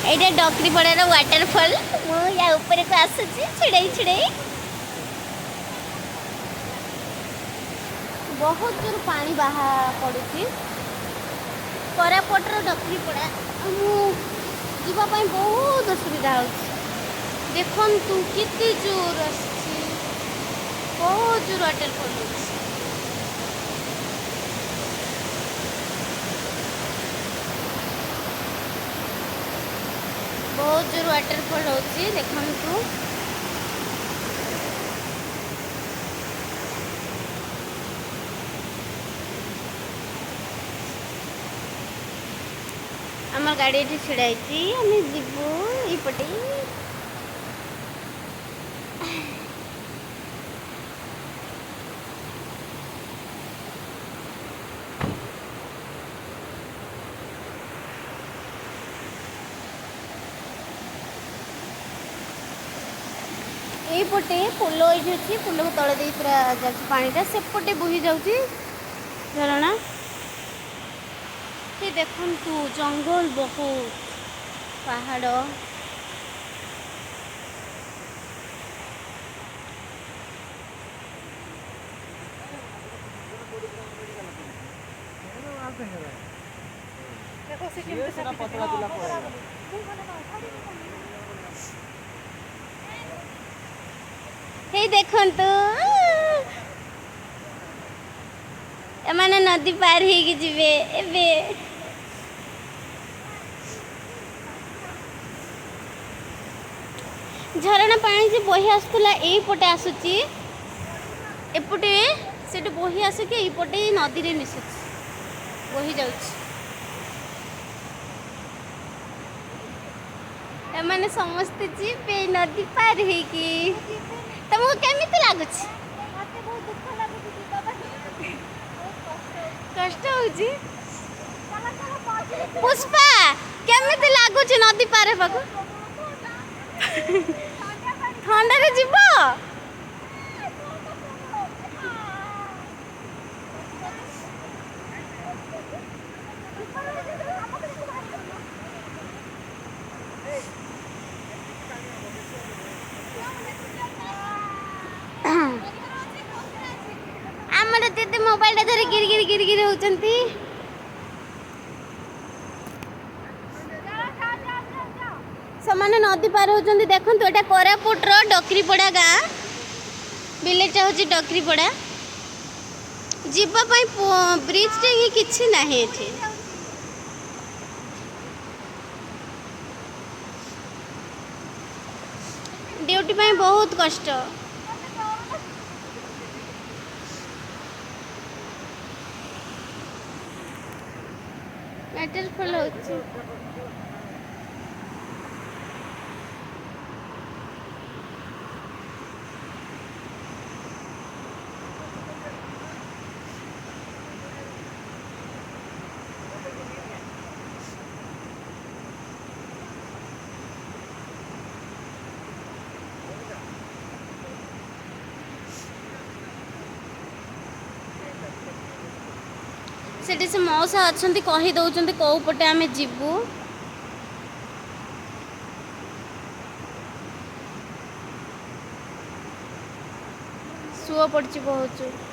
एटा डकरी पड़ार waterfall मु या ऊपर को आसुची छिड़ाई छिड़ाई बहुत जोर पानी बाहा पड़ुची कोरापुटर डकरी पड़ा जावाई बहुत असुविधा हो देखु केते जोर आसी बहुत जोर वाटरफॉल हो बहुत जोर वाटरफॉल होची देखंतु आमर गाड़ी एठी छिड़ाई आम जीवु एपटे एपटे पोल ये अच्छी पोल को तले दे पूरा जाऊँ पानीटा सेपटे बोही जाऊँगी झरणा ये देखु जंगल बहुत पहाड़ हे देखंतु एमाने नदी पार होगी जीवे एबे झरणा पानी जे बही आसुला एपटे आसुची एपटे से बही आसिक एपटे नदी रे मिसुची बही जाउची एमाने समस्त जीवे नदी पार होगी तुमको केमिति लागुच कष्ट होची पुष्पा केमिति लागुच नदी पार हेबाकू ठंडा रे जीव आमर दीदी मोबाइल धरी गिर गिर गिर गिर होचंती समान नदी पार होचंती देखंतु एटा कोरापुटर डकरीपड़ा गाँ विलेज होची डकरीपड़ा जीवा पई ब्रिज टे ही किछि नाही एठी ड्यूटी पई बहुत कष्ट वाटरफॉल होची सेठी से मौसा अच्छा कही दौरान कौ पटे आम जीवु सुआ पड़ी बहुत